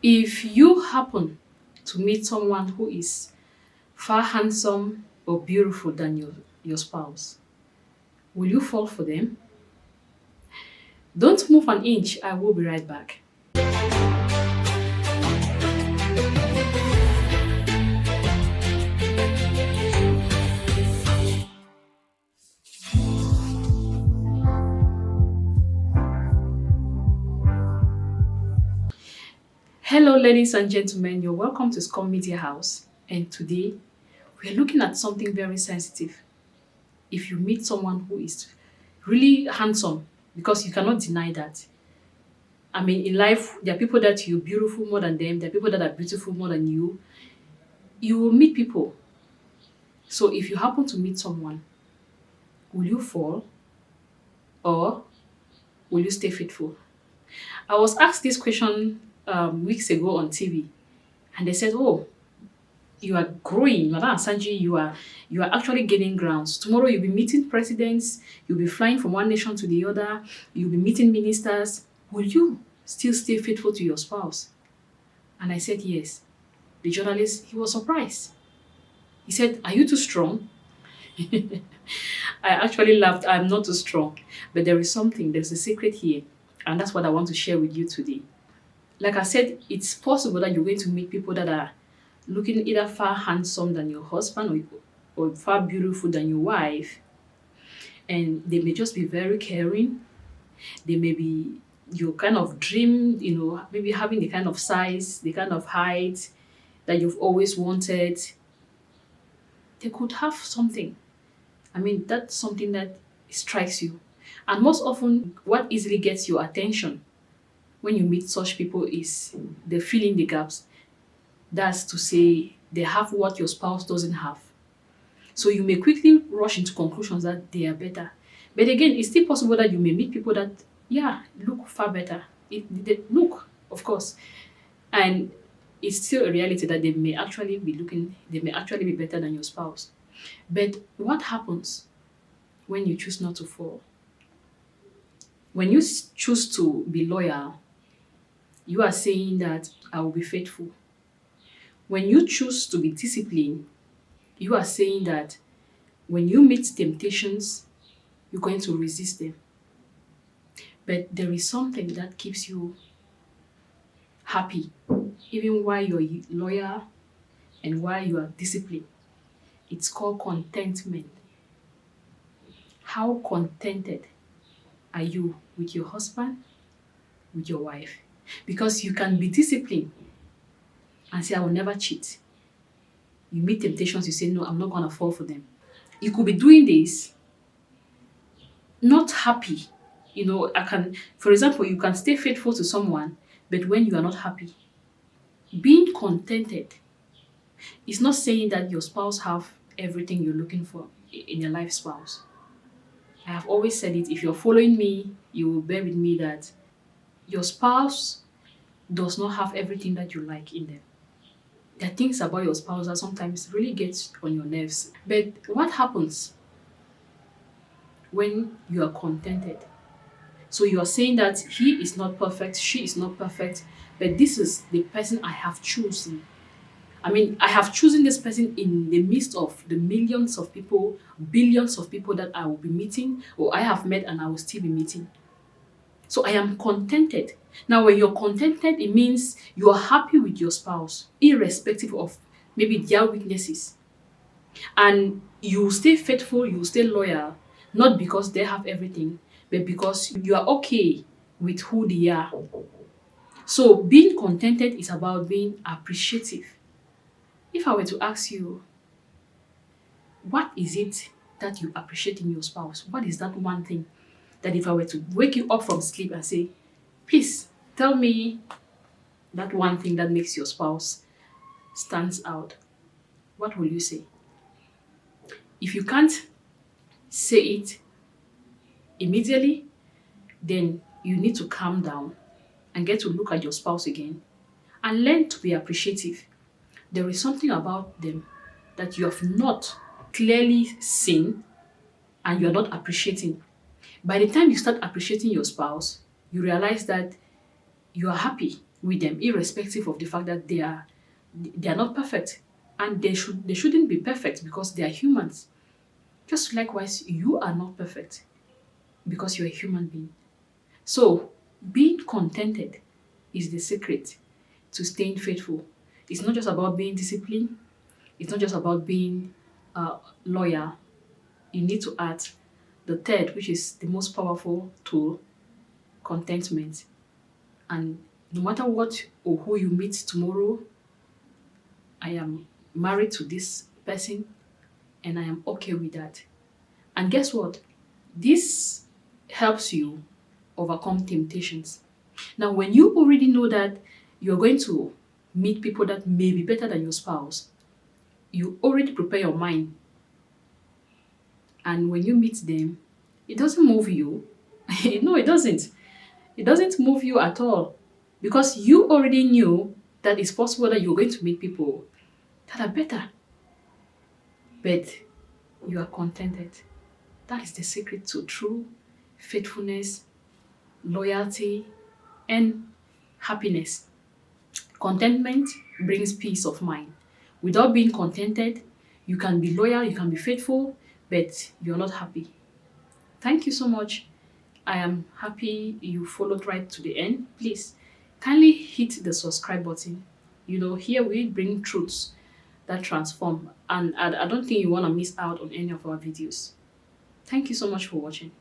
If you happen to meet someone who is far handsome or beautiful than your spouse, will you fall for them? Don't move an inch. I will be right back. Hello, ladies and gentlemen. You're welcome to Scum Media House. And today, we're looking at something very sensitive. If you meet someone who is really handsome, because you cannot deny that. I mean, in life, there are people that you're beautiful more than them, there are people that are beautiful more than you. You will meet people. So if you happen to meet someone, will you fall or will you stay faithful? I was asked this question weeks ago on TV, and they said, "Oh, you are growing, Madam Sanji. You are actually gaining grounds. Tomorrow you'll be meeting presidents. You'll be flying from one nation to the other. You'll be meeting ministers. Will you still stay faithful to your spouse?" And I said yes. The journalist, he was surprised. He said, "Are you too strong?" I actually laughed. I'm not too strong, but there is something. There's a secret here, and that's what I want to share with you today. Like I said, it's possible that you're going to meet people that are looking either far handsome than your husband or far beautiful than your wife, and they may just be very caring. They may be your kind of dream, maybe having the kind of size, the kind of height that you've always wanted. They could have something. I mean, that's something that strikes you. And most often, what easily gets your attention when you meet such people is they fill in the gaps. That's to say, they have what your spouse doesn't have. So you may quickly rush into conclusions that they are better. But again, it's still possible that you may meet people that, yeah, look far better. They look, of course. And it's still a reality that they may actually be better than your spouse. But what happens when you choose not to fall? When you choose to be loyal, you are saying that I will be faithful. When you choose to be disciplined, you are saying that when you meet temptations, you're going to resist them. But there is something that keeps you happy, even while you're loyal and while you are disciplined. It's called contentment. How contented are you with your husband, with your wife? Because you can be disciplined and say, I will never cheat. You meet temptations, you say, no, I'm not going to fall for them. You could be doing this, not happy. For example, you can stay faithful to someone, but when you are not happy, being contented is not saying that your spouse have everything you're looking for in your life spouse. I have always said it. If you're following me, you will bear with me that your spouse does not have everything that you like in them. There are things about your spouse that sometimes really gets on your nerves. But what happens when you are contented? So you are saying that he is not perfect, she is not perfect, but this is the person I have chosen. I mean, I have chosen this person in the midst of the millions of people, billions of people that I will be meeting, or I have met and I will still be meeting. So I am contented. Now, when you're contented, it means you are happy with your spouse, irrespective of maybe their weaknesses. And you stay faithful, you stay loyal, not because they have everything, but because you are okay with who they are. So being contented is about being appreciative. If I were to ask you, what is it that you appreciate in your spouse? What is that one thing that if I were to wake you up from sleep and say, please tell me that one thing that makes your spouse stands out, what will you say? If you can't say it immediately, then you need to calm down and get to look at your spouse again and learn to be appreciative. There is something about them that you have not clearly seen and you're not appreciating. By the time you start appreciating your spouse, you realize that you are happy with them, irrespective of the fact that they are not perfect, and they shouldn't be perfect because they are humans. Just likewise, you are not perfect because you're a human being. So being contented is the secret to staying faithful. It's not just about being disciplined. It's not just about being loyal. You need to add the third, which is the most powerful tool, contentment. And no matter what or who you meet tomorrow, I am married to this person and I am okay with that. And guess what? This helps you overcome temptations. Now, when you already know that you're going to meet people that may be better than your spouse, you already prepare your mind. And when you meet them, it doesn't move you. No, it doesn't. It doesn't move you at all because you already knew that it's possible that you're going to meet people that are better, but you are contented. That is the secret to true faithfulness, loyalty, and happiness. Contentment brings peace of mind. Without being contented, you can be loyal, you can be faithful, but you're not happy. Thank you so much. I am happy you followed right to the end. Please kindly hit the subscribe button. Here we bring truths that transform, and I don't think you want to miss out on any of our videos. Thank you so much for watching.